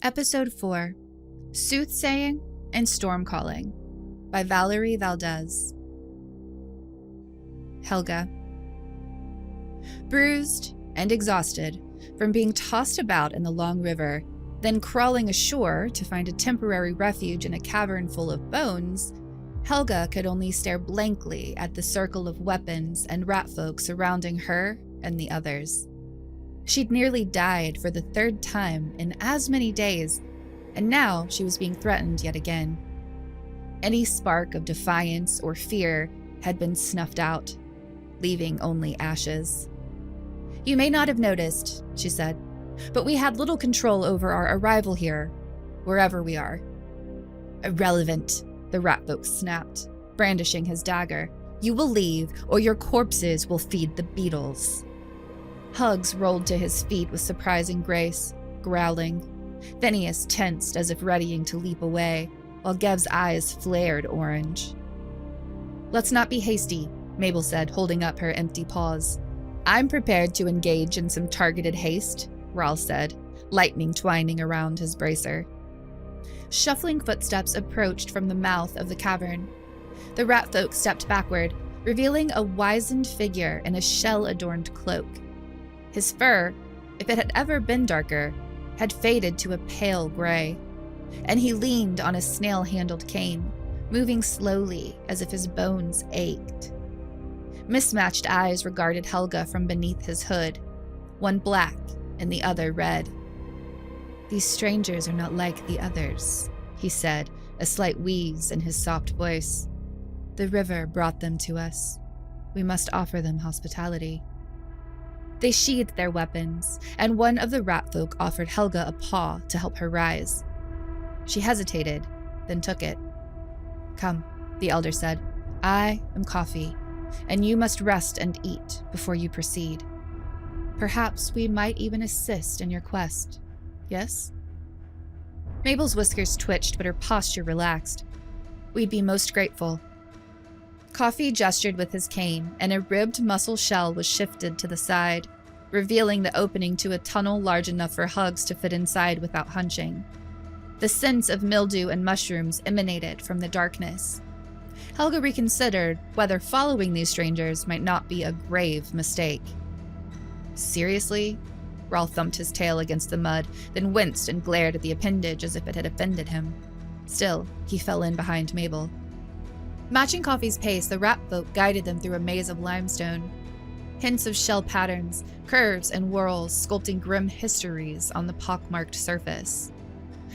Episode 4, Soothsaying and Stormcalling by Valerie Valdes. Helga. Bruised and exhausted from being tossed about in the long river, then crawling ashore to find a temporary refuge in a cavern full of bones, Helga could only stare blankly at the circle of weapons and ratfolk surrounding her and the others. She'd nearly died for the third time in as many days, and now she was being threatened yet again. Any spark of defiance or fear had been snuffed out, leaving only ashes. "You may not have noticed," she said, "but we had little control over our arrival here, wherever we are." "Irrelevant," the ratfolk snapped, brandishing his dagger. "You will leave, or your corpses will feed the beetles." Hugs rolled to his feet with surprising grace, growling. Phineas tensed as if readying to leap away, while Gev's eyes flared orange. "Let's not be hasty," Mabel said, holding up her empty paws. "I'm prepared to engage in some targeted haste," Rahl said, lightning twining around his bracer. Shuffling footsteps approached from the mouth of the cavern. The ratfolk stepped backward, revealing a wizened figure in a shell-adorned cloak. His fur, if it had ever been darker, had faded to a pale gray, and he leaned on a snail-handled cane, moving slowly as if his bones ached. Mismatched eyes regarded Helga from beneath his hood, one black and the other red. "These strangers are not like the others," he said, a slight wheeze in his soft voice. "The river brought them to us. We must offer them hospitality." They sheathed their weapons, and one of the ratfolk offered Helga a paw to help her rise. She hesitated, then took it. "Come," the elder said. "I am coffee, and you must rest and eat before you proceed. Perhaps we might even assist in your quest, yes?" Mabel's whiskers twitched, but her posture relaxed. "We'd be most grateful." Coffee gestured with his cane, and a ribbed mussel shell was shifted to the side, revealing the opening to a tunnel large enough for Hugs to fit inside without hunching. The scents of mildew and mushrooms emanated from the darkness. Helga reconsidered whether following these strangers might not be a grave mistake. "Seriously?" Rahl thumped his tail against the mud, then winced and glared at the appendage as if it had offended him. Still, he fell in behind Mabel. Matching Coffee's pace, the ratfolk guided them through a maze of limestone. Hints of shell patterns, curves, and whorls sculpting grim histories on the pockmarked surface.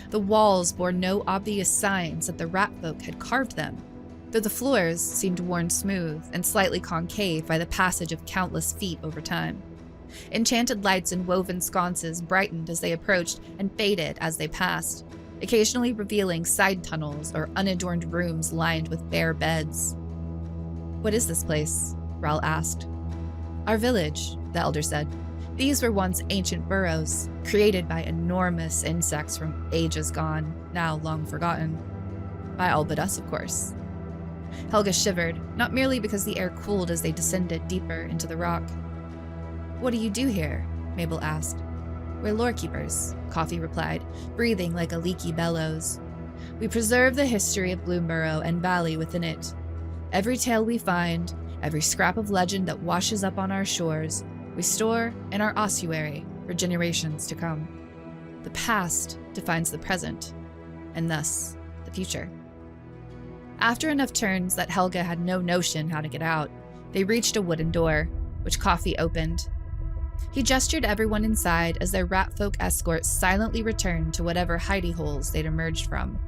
The walls bore no obvious signs that the ratfolk had carved them, though the floors seemed worn smooth and slightly concave by the passage of countless feet over time. Enchanted lights and woven sconces brightened as they approached and faded as they passed, occasionally revealing side tunnels or unadorned rooms lined with bare beds. "What is this place?" Rahl asked. "Our village," the elder said. "These were once ancient burrows, created by enormous insects from ages gone, now long forgotten. By all but us, of course." Helga shivered, not merely because the air cooled as they descended deeper into the rock. "What do you do here?" Mabel asked. "We're lorekeepers," Coffee replied, breathing like a leaky bellows. "We preserve the history of Bloomburrow and valley within it. Every tale we find, every scrap of legend that washes up on our shores, we store in our ossuary for generations to come. The past defines the present, and thus the future." After enough turns that Helga had no notion how to get out, they reached a wooden door, which Coffee opened. He gestured everyone inside as their ratfolk escort silently returned to whatever hidey holes they'd emerged from.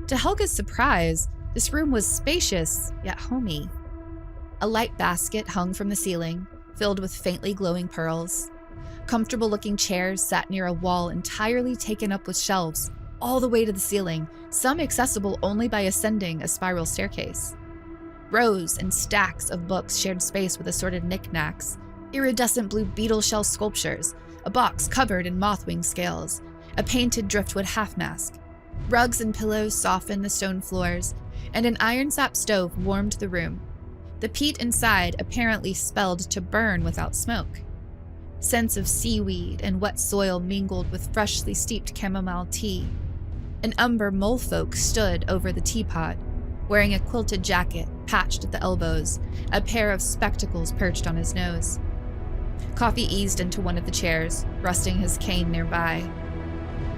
To Helga's surprise, this room was spacious, yet homey. A light basket hung from the ceiling, filled with faintly glowing pearls. Comfortable-looking chairs sat near a wall entirely taken up with shelves, all the way to the ceiling, some accessible only by ascending a spiral staircase. Rows and stacks of books shared space with assorted knickknacks, iridescent blue beetle shell sculptures, a box covered in mothwing scales, a painted driftwood half-mask. Rugs and pillows softened the stone floors, and an iron-sap stove warmed the room. The peat inside apparently spelled to burn without smoke. Scents of seaweed and wet soil mingled with freshly steeped chamomile tea. An umber molefolk stood over the teapot, wearing a quilted jacket patched at the elbows, a pair of spectacles perched on his nose. Coffee eased into one of the chairs, resting his cane nearby.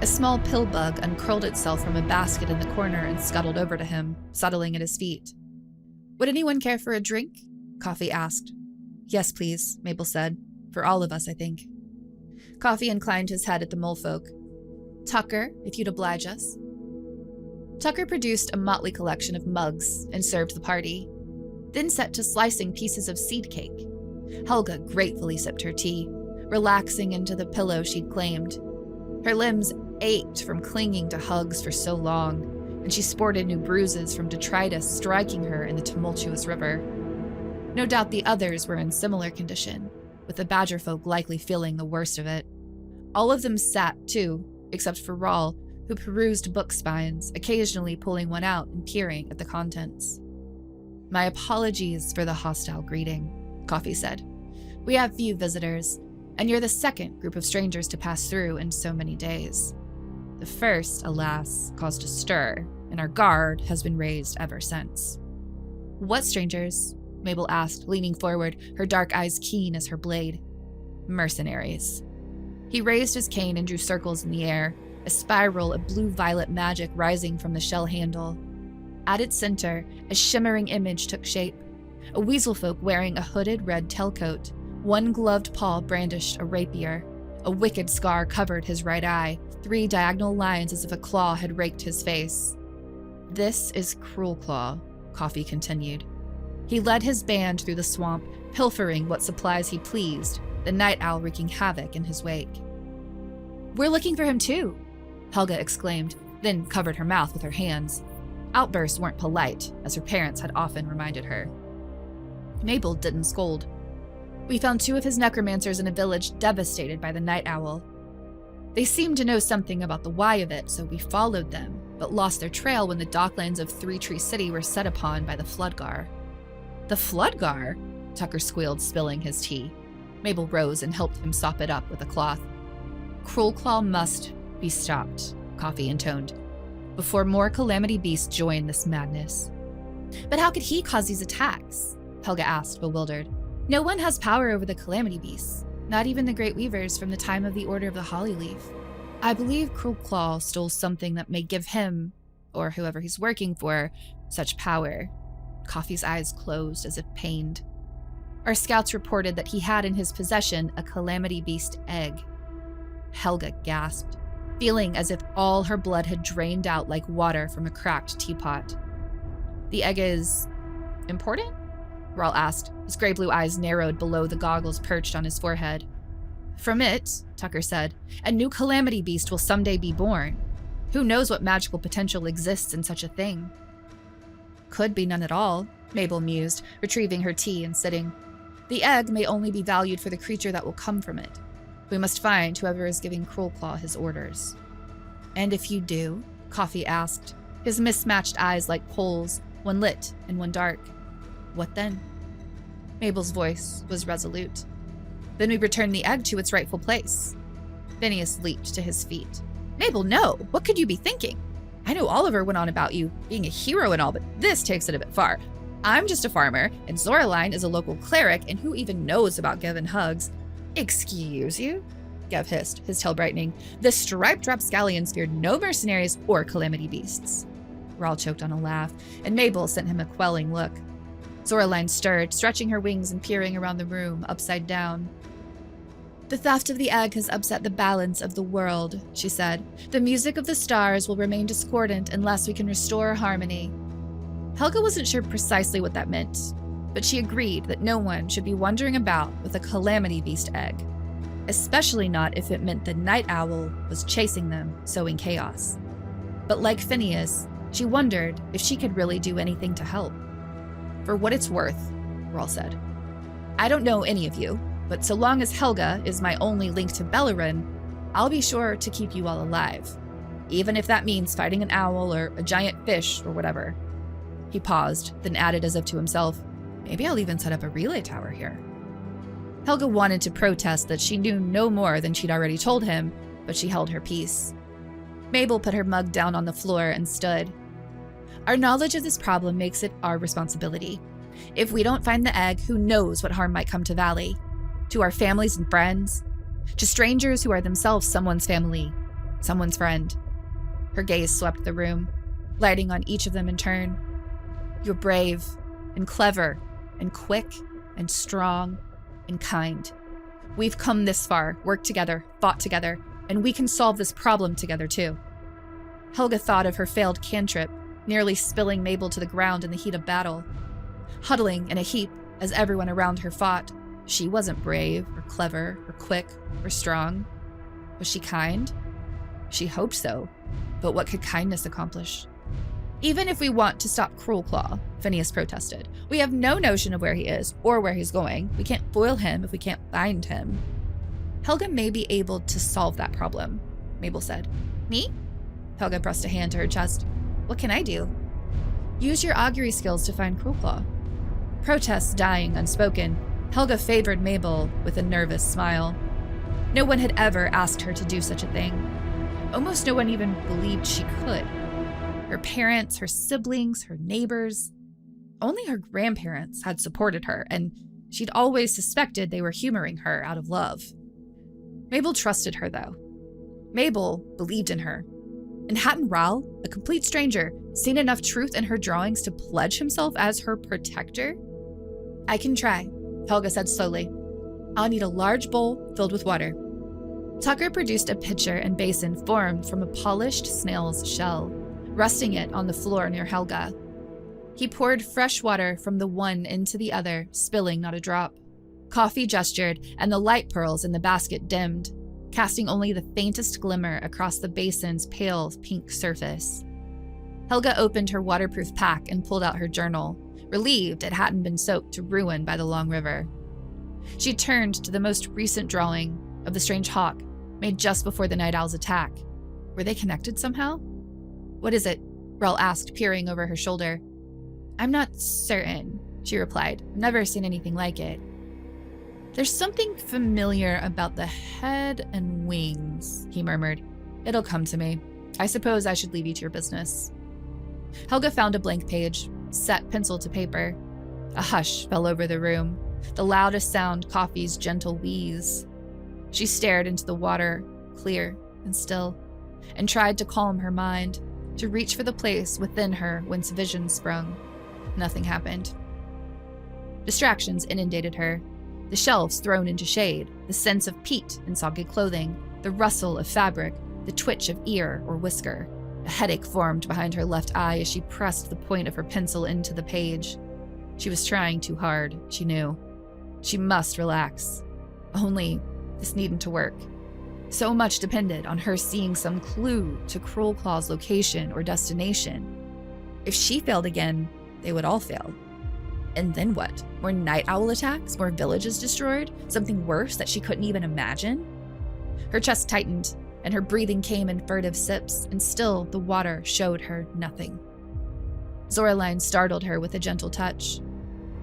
A small pill bug uncurled itself from a basket in the corner and scuttled over to him, settling at his feet. "Would anyone care for a drink?" Coffee asked. "Yes, please," Mabel said. "For all of us, I think." Coffee inclined his head at the molefolk. "Tucker, if you'd oblige us." Tucker produced a motley collection of mugs and served the party, then set to slicing pieces of seed cake. Helga gratefully sipped her tea, relaxing into the pillow she'd claimed. Her limbs ached from clinging to hugs for so long, and she sported new bruises from detritus striking her in the tumultuous river. No doubt the others were in similar condition, with the badger folk likely feeling the worst of it. All of them sat, too, except for Rawl, who perused book spines, occasionally pulling one out and peering at the contents. "My apologies for the hostile greeting," Coffee said. "We have few visitors, and you're the second group of strangers to pass through in so many days. The first, alas, caused a stir, and our guard has been raised ever since." "What strangers?" Mabel asked, leaning forward, her dark eyes keen as her blade. "Mercenaries." He raised his cane and drew circles in the air, a spiral of blue-violet magic rising from the shell handle. At its center, a shimmering image took shape. A weaselfolk wearing a hooded red tailcoat. One gloved paw brandished a rapier. A wicked scar covered his right eye, 3 diagonal lines as if a claw had raked his face. "This is Cruel Claw," Coffee continued. He led his band through the swamp, pilfering what supplies he pleased, the night owl wreaking havoc in his wake. "We're looking for him too," Helga exclaimed, then covered her mouth with her hands. Outbursts weren't polite, as her parents had often reminded her. Mabel didn't scold. "We found 2 of his necromancers in a village devastated by the night owl. They seemed to know something about the why of it, so we followed them, but lost their trail when the docklands of Three Tree City were set upon by the Floodgar." "The Floodgar?" Tucker squealed, spilling his tea. Mabel rose and helped him sop it up with a cloth. "Cruel Claw must be stopped," Coffee intoned, "before more calamity beasts join this madness." "But how could he cause these attacks?" Helga asked, bewildered. "No one has power over the calamity beasts, not even the Great Weavers from the time of the Order of the Holly Leaf. I believe Cruel Claw stole something that may give him, or whoever he's working for, such power." Coffee's eyes closed as if pained. "Our scouts reported that he had in his possession a calamity beast egg." Helga gasped, feeling as if all her blood had drained out like water from a cracked teapot. "The egg is important?" Rawl asked, his gray-blue eyes narrowed below the goggles perched on his forehead. "From it," Tucker said, "a new calamity beast will someday be born. Who knows what magical potential exists in such a thing?" "Could be none at all," Mabel mused, retrieving her tea and sitting. "The egg may only be valued for the creature that will come from it. We must find whoever is giving Cruel Claw his orders." "And if you do?" Coffee asked, his mismatched eyes like poles, one lit and one dark. "What then?" Mabel's voice was resolute. "Then we return the egg to its rightful place." Phineas leaped to his feet. "Mabel, no! What could you be thinking? I know Oliver went on about you being a hero and all, but this takes it a bit far. I'm just a farmer, and Zoraline is a local cleric, and who even knows about giving hugs?" "Excuse you?" Gev hissed, his tail brightening. "The striped rapscallions feared no mercenaries or calamity beasts." Rawl choked on a laugh, and Mabel sent him a quelling look. Zoraline stirred, stretching her wings and peering around the room, upside down. "The theft of the egg has upset the balance of the world," she said. "The music of the stars will remain discordant unless we can restore harmony." Helga wasn't sure precisely what that meant, but she agreed that no one should be wandering about with a calamity beast egg, especially not if it meant the night owl was chasing them, sowing chaos. But like Phineas, she wondered if she could really do anything to help. "For what it's worth," Rawl said, "I don't know any of you, but so long as Helga is my only link to Beleren, I'll be sure to keep you all alive, even if that means fighting an owl or a giant fish or whatever." He paused, then added as if to himself, "Maybe I'll even set up a relay tower here." Helga wanted to protest that she knew no more than she'd already told him, but she held her peace. Mabel put her mug down on the floor and stood. Our knowledge of this problem makes it our responsibility. If we don't find the egg, who knows what harm might come to Valley? To our families and friends? To strangers who are themselves someone's family, someone's friend. Her gaze swept the room, lighting on each of them in turn. You're brave and clever and quick and strong and kind. We've come this far, worked together, fought together, and we can solve this problem together too. Helga thought of her failed cantrip, nearly spilling Mabel to the ground in the heat of battle. Huddling in a heap as everyone around her fought, she wasn't brave or clever or quick or strong. Was she kind? She hoped so, but what could kindness accomplish? Even if we want to stop Cruel Claw, Phineas protested, we have no notion of where he is or where he's going. We can't foil him if we can't find him. Helga may be able to solve that problem, Mabel said. Me? Helga pressed a hand to her chest. What can I do? Use your augury skills to find Cruel Claw. Protests dying unspoken, Helga favored Mabel with a nervous smile. No one had ever asked her to do such a thing. Almost no one even believed she could. Her parents, her siblings, her neighbors. Only her grandparents had supported her, and she'd always suspected they were humoring her out of love. Mabel trusted her, though. Mabel believed in her. And hadn't Ral, a complete stranger, seen enough truth in her drawings to pledge himself as her protector? I can try, Helga said slowly. I'll need a large bowl filled with water. Tucker produced a pitcher and basin formed from a polished snail's shell, resting it on the floor near Helga. He poured fresh water from the one into the other, spilling not a drop. Coffee gestured, and the light pearls in the basket dimmed, casting only the faintest glimmer across the basin's pale pink surface. Helga opened her waterproof pack and pulled out her journal, relieved it hadn't been soaked to ruin by the long river. She turned to the most recent drawing of the strange hawk, made just before the night owl's attack. Were they connected somehow? What is it? Rel asked, peering over her shoulder. I'm not certain, she replied. I've never seen anything like it. There's something familiar about the head and wings, he murmured. It'll come to me. I suppose I should leave you to your business. Helga found a blank page, set pencil to paper. A hush fell over the room, the loudest sound coffee's gentle wheeze. She stared into the water, clear and still, and tried to calm her mind, to reach for the place within her whence vision sprung. Nothing happened. Distractions inundated her. The shelves thrown into shade, the sense of peat in soggy clothing, the rustle of fabric, the twitch of ear or whisker. A headache formed behind her left eye as she pressed the point of her pencil into the page. She was trying too hard, she knew. She must relax. Only, this needn't to work. So much depended on her seeing some clue to Cruel Claw's location or destination. If she failed again, they would all fail. And then what? More night owl attacks? More villages destroyed? Something worse that she couldn't even imagine? Her chest tightened, and her breathing came in furtive sips, and still the water showed her nothing. Zoraline startled her with a gentle touch.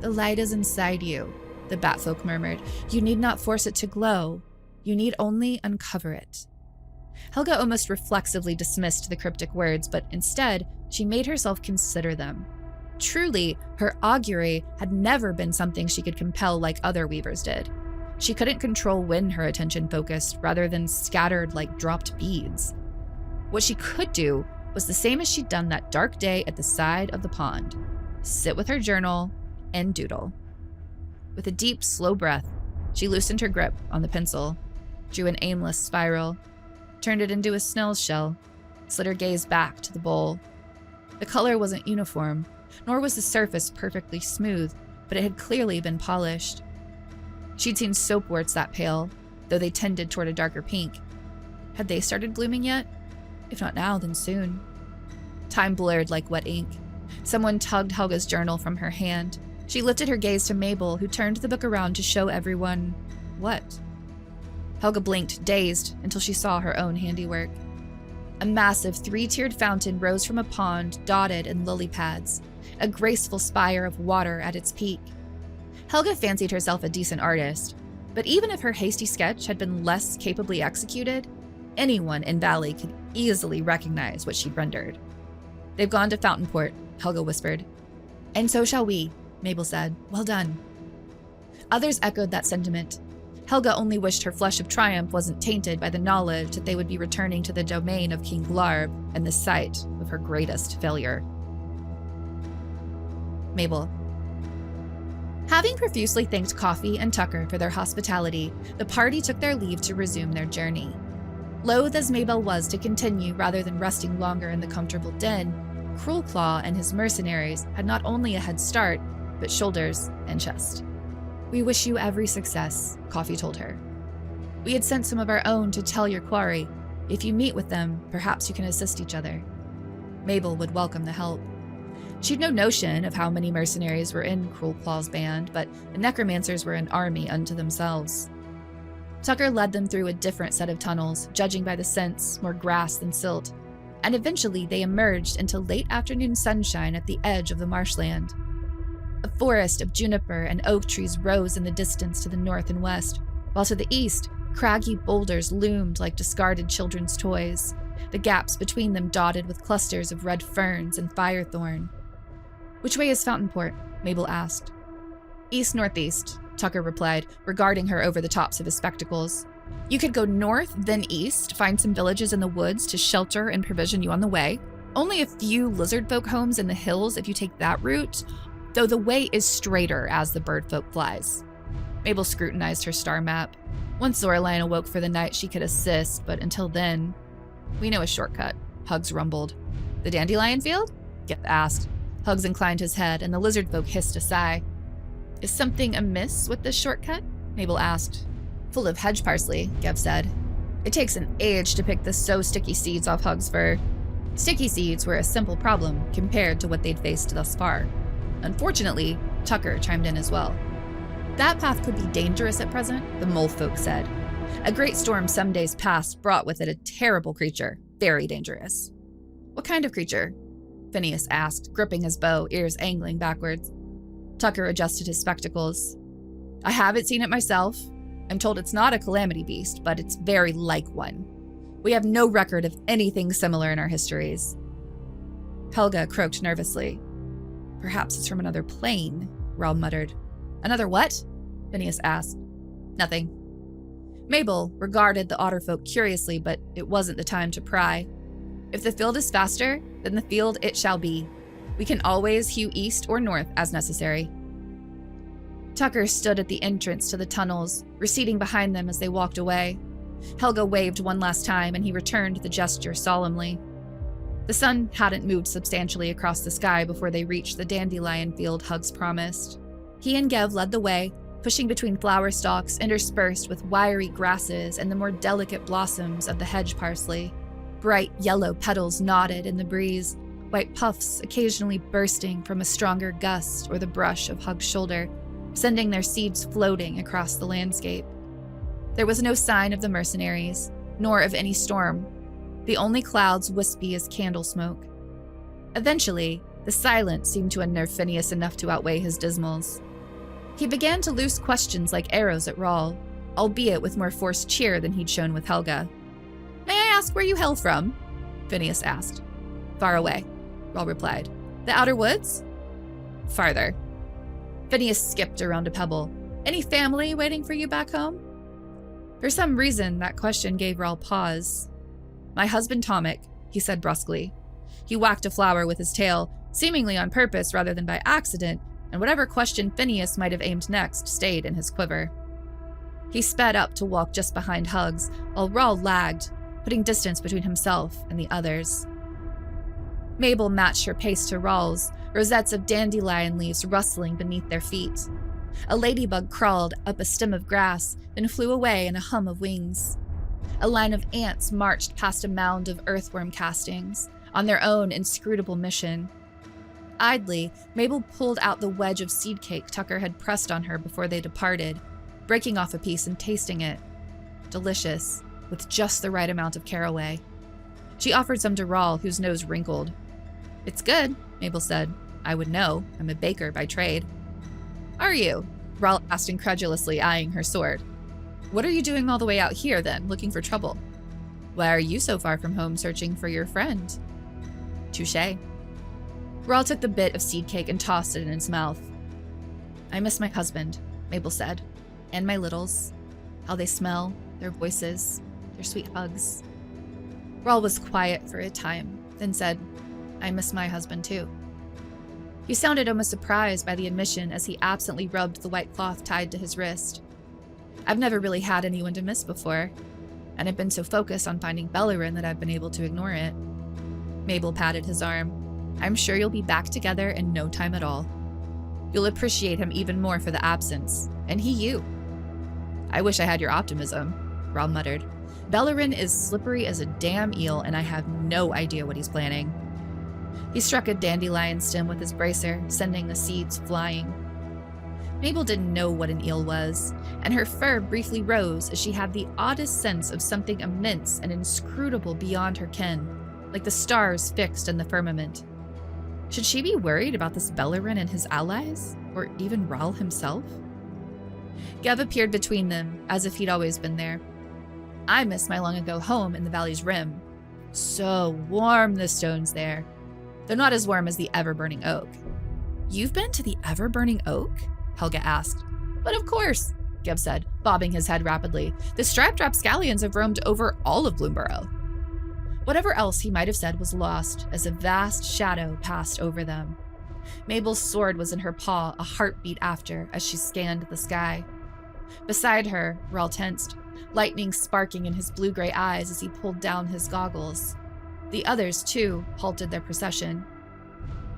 The light is inside you, the batfolk murmured. You need not force it to glow. You need only uncover it. Helga almost reflexively dismissed the cryptic words, but instead, she made herself consider them. Truly, her augury had never been something she could compel like other weavers did. She couldn't control when her attention focused, rather than scattered like dropped beads. What she could do was the same as she'd done that dark day at the side of the pond. Sit with her journal and doodle. With a deep, slow breath, she loosened her grip on the pencil, drew an aimless spiral, turned it into a snail's shell, slid her gaze back to the bowl. The color wasn't uniform, nor was the surface perfectly smooth, but it had clearly been polished. She'd seen soapworts that pale, though they tended toward a darker pink. Had they started blooming yet? If not now, then soon. Time blurred like wet ink. Someone tugged Helga's journal from her hand. She lifted her gaze to Mabel, who turned the book around to show everyone what? Helga blinked, dazed, until she saw her own handiwork. A massive three-tiered fountain rose from a pond dotted in lily pads, a graceful spire of water at its peak. Helga fancied herself a decent artist, But even if her hasty sketch had been less capably executed, anyone in Valley could easily recognize what she'd rendered. "They've gone to Fountainport," Helga whispered. "And so shall we," Mabel said. "Well done." Others echoed that sentiment. Helga only wished her flush of triumph wasn't tainted by the knowledge that they would be returning to the domain of King Glarb and the site of her greatest failure. Mabel. Having profusely thanked Coffee and Tucker for their hospitality, the party took their leave to resume their journey. Loath as Mabel was to continue rather than resting longer in the comfortable den, Cruelclaw and his mercenaries had not only a head start, but shoulders and chest. "We wish you every success," Coffee told her. "We had sent some of our own to tell your quarry. If you meet with them, perhaps you can assist each other." Mabel would welcome the help. She'd no notion of how many mercenaries were in Cruelclaw's band, but the necromancers were an army unto themselves. Tucker led them through a different set of tunnels, judging by the scents, more grass than silt, and eventually they emerged into late afternoon sunshine at the edge of the marshland. A forest of juniper and oak trees rose in the distance to the north and west, while to the east, craggy boulders loomed like discarded children's toys, the gaps between them dotted with clusters of red ferns and firethorn. "Which way is Fountainport?" Mabel asked. "East-northeast," Tucker replied, regarding her over the tops of his spectacles. "You could go north, then east, find some villages in the woods to shelter and provision you on the way. Only a few lizard folk homes in the hills if you take that route, though the way is straighter as the bird folk flies." Mabel scrutinized her star map. Once Zoraline awoke for the night, she could assist, but until then... "We know a shortcut," Hugs rumbled. "The dandelion field?" Geth asked. Hugs inclined his head, and the lizard folk hissed a sigh. "Is something amiss with this shortcut?" Mabel asked. "Full of hedge parsley," Geth said. "It takes an age to pick the so-sticky seeds off Hug's fur." Sticky seeds were a simple problem compared to what they'd faced thus far. Unfortunately, Tucker chimed in as well. "That path could be dangerous at present," the mole folk said. "A great storm some days past brought with it a terrible creature, very dangerous." "What kind of creature?" Phineas asked, gripping his bow, ears angling backwards. Tucker adjusted his spectacles. "I haven't seen it myself. I'm told it's not a calamity beast, but it's very like one. We have no record of anything similar in our histories." Helga croaked nervously. "Perhaps it's from another plane," Rahl muttered. "Another what?" Phineas asked. "Nothing." Mabel regarded the otterfolk curiously, but it wasn't the time to pry. If the field is faster, then the field it shall be. We can always hew east or north as necessary. Tucker stood at the entrance to the tunnels, receding behind them as they walked away. Helga waved one last time, and he returned the gesture solemnly. The sun hadn't moved substantially across the sky before they reached the dandelion field Hugs promised. He and Gev led the way, pushing between flower stalks interspersed with wiry grasses and the more delicate blossoms of the hedge parsley. Bright yellow petals nodded in the breeze, white puffs occasionally bursting from a stronger gust or the brush of Hug's shoulder, sending their seeds floating across the landscape. There was no sign of the mercenaries, nor of any storm, the only clouds wispy as candle smoke. Eventually, the silence seemed to unnerve Phineas enough to outweigh his dismals. He began to loose questions like arrows at Rahl, albeit with more forced cheer than he'd shown with Helga. "May I ask where you hail from?" Phineas asked. "Far away," Rahl replied. "The outer woods?" "Farther." Phineas skipped around a pebble. "Any family waiting for you back home?" For some reason, that question gave Rahl pause. "My husband Tomek," he said brusquely. He whacked a flower with his tail, seemingly on purpose rather than by accident, and whatever question Phineas might have aimed next stayed in his quiver. He sped up to walk just behind Hugs, while Rahl lagged, putting distance between himself and the others. Mabel matched her pace to Rahl's, rosettes of dandelion leaves rustling beneath their feet. A ladybug crawled up a stem of grass, then flew away in a hum of wings. A line of ants marched past a mound of earthworm castings, on their own inscrutable mission. Idly, Mabel pulled out the wedge of seed cake Tucker had pressed on her before they departed, breaking off a piece and tasting it. Delicious, with just the right amount of caraway. She offered some to Rahl, whose nose wrinkled. "It's good," Mabel said. "I would know. I'm a baker by trade." "Are you?" Rahl asked incredulously, eyeing her sword. What are you doing all the way out here, then, looking for trouble? Why are you so far from home searching for your friend? Touché. Ral took the bit of seed cake and tossed it in his mouth. I miss my husband, Mabel said, and my littles. How they smell, their voices, their sweet hugs. Ral was quiet for a time, then said, I miss my husband too. He sounded almost surprised by the admission as he absently rubbed the white cloth tied to his wrist. I've never really had anyone to miss before, and I've been so focused on finding Bellerin that I've been able to ignore it. Mabel patted his arm. I'm sure you'll be back together in no time at all. You'll appreciate him even more for the absence, and he you. I wish I had your optimism, Ral muttered. Bellerin is slippery as a damn eel, and I have no idea what he's planning. He struck a dandelion stem with his bracer, sending the seeds flying. Mabel didn't know what an eel was, and her fur briefly rose as she had the oddest sense of something immense and inscrutable beyond her ken, like the stars fixed in the firmament. Should she be worried about this Bellerin and his allies, or even Ral himself? Gev appeared between them, as if he'd always been there. I miss my long-ago home in the valley's rim. So warm the stones there. They're not as warm as the ever-burning oak. You've been to the ever-burning oak? Helga asked. But of course, Gev said, bobbing his head rapidly. The striped rapscallions have roamed over all of Bloomburrow. Whatever else he might have said was lost as a vast shadow passed over them. Mabel's sword was in her paw, a heartbeat after, as she scanned the sky. Beside her, Ral tensed, lightning sparking in his blue-gray eyes as he pulled down his goggles. The others, too, halted their procession.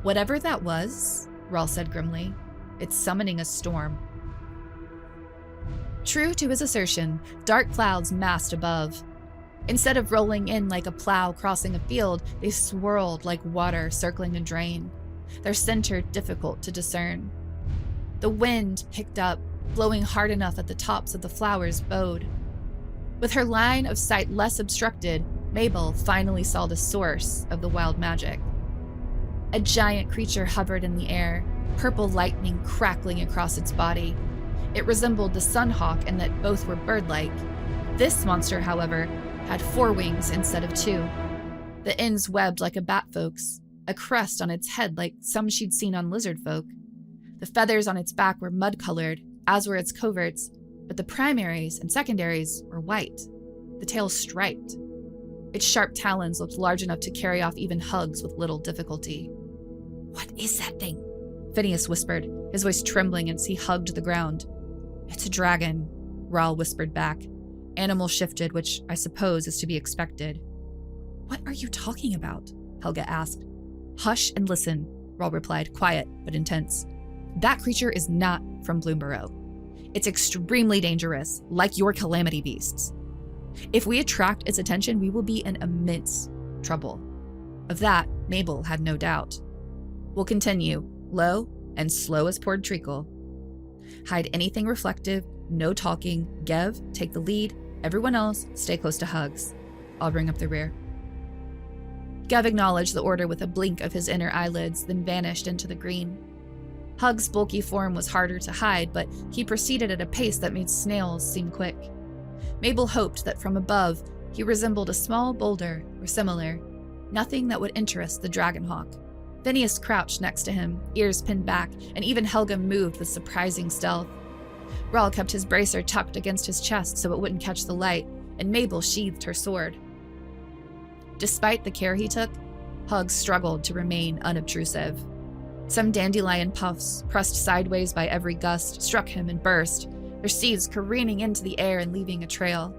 Whatever that was, Ral said grimly, it's summoning a storm. True to his assertion, dark clouds massed above. Instead of rolling in like a plow crossing a field, they swirled like water circling a drain, their center difficult to discern. The wind picked up, blowing hard enough that the tops of the flowers bowed. With her line of sight less obstructed, Mabel finally saw the source of the wild magic. A giant creature hovered in the air, purple lightning crackling across its body. It resembled the sunhawk in that both were bird-like. This monster, however, had 4 wings instead of 2. The ends webbed like a batfolk's, a crest on its head like some she'd seen on lizard folk. The feathers on its back were mud-colored, as were its coverts, but the primaries and secondaries were white, the tail striped. Its sharp talons looked large enough to carry off even hugs with little difficulty. What is that thing? Phineas whispered, his voice trembling as he hugged the ground. It's a dragon, Ral whispered back. Animal shifted, which I suppose is to be expected. What are you talking about? Helga asked. Hush and listen, Ral replied, quiet but intense. That creature is not from Bloomburrow. It's extremely dangerous, like your calamity beasts. If we attract its attention, we will be in immense trouble. Of that, Mabel had no doubt. We'll continue, low and slow as poured treacle. Hide anything reflective, no talking. Gev, take the lead. Everyone else, stay close to Hugs. I'll bring up the rear. Gev acknowledged the order with a blink of his inner eyelids, then vanished into the green. Hugs' bulky form was harder to hide, but he proceeded at a pace that made snails seem quick. Mabel hoped that from above, he resembled a small boulder or similar, nothing that would interest the dragonhawk. Phineas crouched next to him, ears pinned back, and even Helga moved with surprising stealth. Ral kept his bracer tucked against his chest so it wouldn't catch the light, and Mabel sheathed her sword. Despite the care he took, Hugs struggled to remain unobtrusive. Some dandelion puffs, pressed sideways by every gust, struck him and burst, their seeds careening into the air and leaving a trail.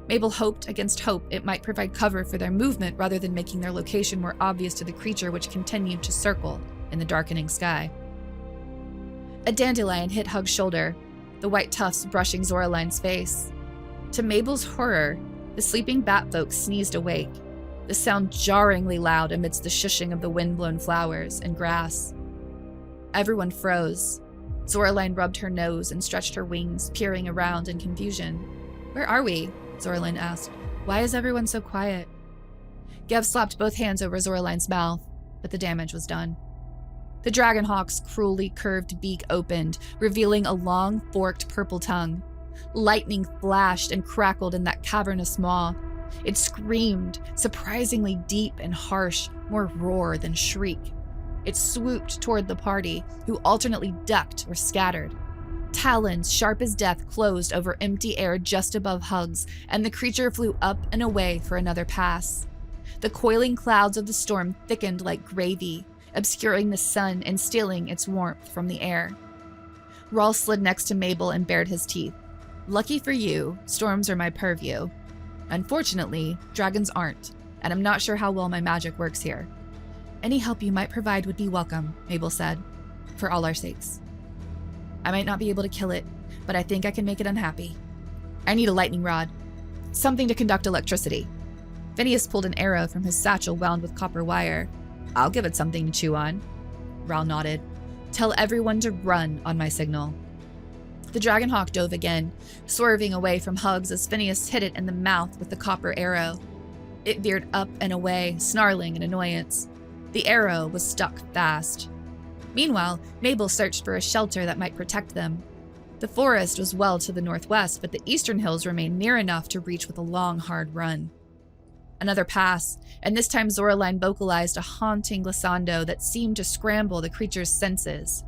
Mabel hoped against hope it might provide cover for their movement rather than making their location more obvious to the creature which continued to circle in the darkening sky. A dandelion hit Hug's shoulder, the white tufts brushing Zoraline's face. To Mabel's horror, the sleeping batfolk sneezed awake, the sound jarringly loud amidst the shushing of the wind-blown flowers and grass. Everyone froze. Zoraline rubbed her nose and stretched her wings, peering around in confusion. Where are we? Zoraline asked. Why is everyone so quiet? Gev slapped both hands over Zoraline's mouth, but the damage was done. The dragonhawk's cruelly curved beak opened, revealing a long, forked purple tongue. Lightning flashed and crackled in that cavernous maw. It screamed, surprisingly deep and harsh, more roar than shriek. It swooped toward the party, who alternately ducked or scattered. Talons sharp as death closed over empty air just above Hugs, and the creature flew up and away for another pass. The coiling clouds of the storm thickened like gravy, obscuring the sun and stealing its warmth from the air. Rawl slid next to Mabel and bared his teeth. Lucky for you, storms are my purview. Unfortunately, dragons aren't, and I'm not sure how well my magic works here. Any help you might provide would be welcome, Mabel said, for all our sakes. I might not be able to kill it, but I think I can make it unhappy. I need a lightning rod. Something to conduct electricity. Phineas pulled an arrow from his satchel wound with copper wire. I'll give it something to chew on. Rawl nodded. Tell everyone to run on my signal. The dragonhawk dove again, swerving away from Hugs as Phineas hit it in the mouth with the copper arrow. It veered up and away, snarling in annoyance. The arrow was stuck fast. Meanwhile, Mabel searched for a shelter that might protect them. The forest was well to the northwest, but the eastern hills remained near enough to reach with a long, hard run. Another pass, and this time Zoraline vocalized a haunting glissando that seemed to scramble the creature's senses.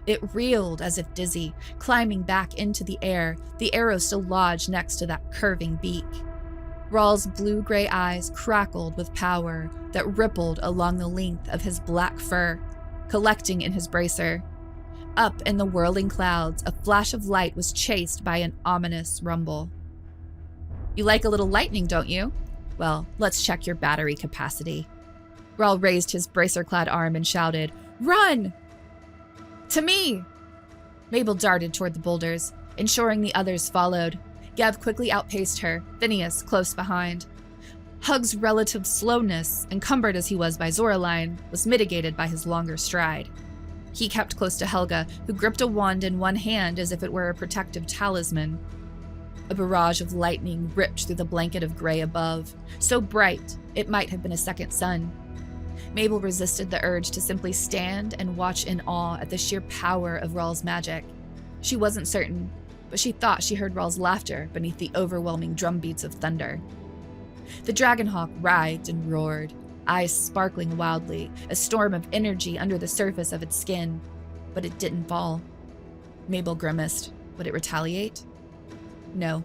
It reeled as if dizzy, climbing back into the air, the arrow still lodged next to that curving beak. Rawl's blue-gray eyes crackled with power that rippled along the length of his black fur, collecting in his bracer. Up in the whirling clouds, a flash of light was chased by an ominous rumble. You like a little lightning, don't you? Well, let's check your battery capacity. Rawl raised his bracer-clad arm and shouted, Run! To me! Mabel darted toward the boulders, ensuring the others followed. Gev quickly outpaced her, Phineas close behind. Hug's relative slowness, encumbered as he was by Zoraline, was mitigated by his longer stride. He kept close to Helga, who gripped a wand in one hand as if it were a protective talisman. A barrage of lightning ripped through the blanket of gray above, so bright it might have been a second sun. Mabel resisted the urge to simply stand and watch in awe at the sheer power of Rawl's magic. She wasn't certain, but she thought she heard Rawl's laughter beneath the overwhelming drumbeats of thunder. The dragonhawk writhed and roared, eyes sparkling wildly, a storm of energy under the surface of its skin, but it didn't fall. Mabel grimaced. Would it retaliate? No.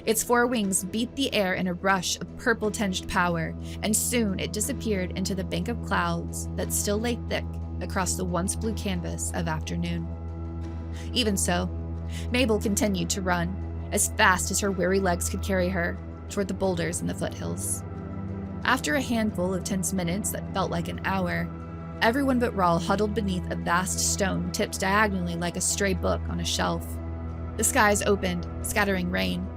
Its four wings beat the air in a rush of purple-tinged power, and soon it disappeared into the bank of clouds that still lay thick across the once blue canvas of afternoon. Even so, Mabel continued to run, as fast as her weary legs could carry her, toward the boulders in the foothills. After a handful of tense minutes that felt like an hour, everyone but Rawl huddled beneath a vast stone tipped diagonally like a stray book on a shelf. The skies opened, scattering rain.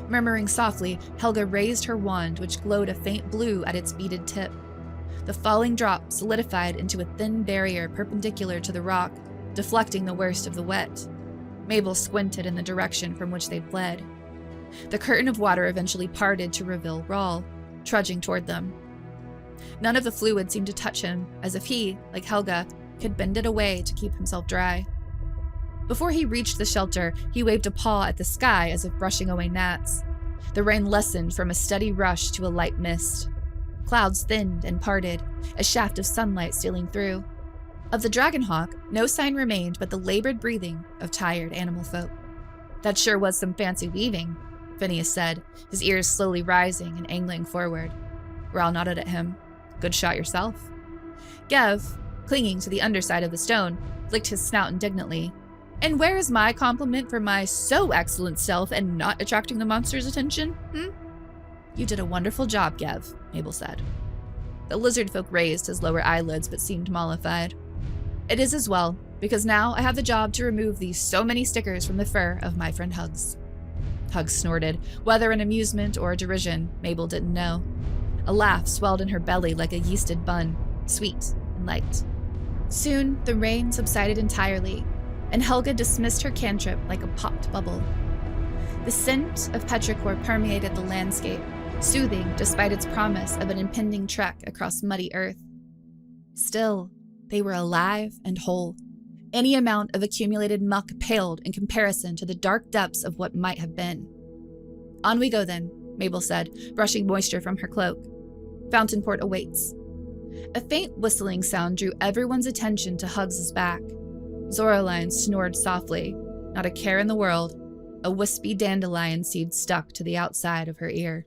Murmuring softly, Helga raised her wand, which glowed a faint blue at its beaded tip. The falling drop solidified into a thin barrier perpendicular to the rock, deflecting the worst of the wet. Mabel squinted in the direction from which they fled. The curtain of water eventually parted to reveal Rawl, trudging toward them. None of the fluid seemed to touch him, as if he, like Helga, could bend it away to keep himself dry. Before he reached the shelter, he waved a paw at the sky as if brushing away gnats. The rain lessened from a steady rush to a light mist. Clouds thinned and parted, a shaft of sunlight stealing through. Of the dragonhawk, no sign remained but the labored breathing of tired animal folk. That sure was some fancy weaving, Phineas said, his ears slowly rising and angling forward. Rawl nodded at him. Good shot yourself. Gev, clinging to the underside of the stone, licked his snout indignantly. And where is my compliment for my so excellent stealth and not attracting the monster's attention? You did a wonderful job, Gev, Mabel said. The lizard folk raised his lower eyelids but seemed mollified. It is as well, because now I have the job to remove these so many stickers from the fur of my friend Hugs. Hugs snorted, whether in amusement or derision, Mabel didn't know. A laugh swelled in her belly like a yeasted bun, sweet and light. Soon the rain subsided entirely, and Helga dismissed her cantrip like a popped bubble. The scent of petrichor permeated the landscape, soothing despite its promise of an impending trek across muddy earth. Still, they were alive and whole, Any amount of accumulated muck paled in comparison to the dark depths of what might have been. On we go then, Mabel said, brushing moisture from her cloak. Fountainport awaits. A faint whistling sound drew everyone's attention to Hugs's back. Zoraline snored softly, not a care in the world, a wispy dandelion seed stuck to the outside of her ear.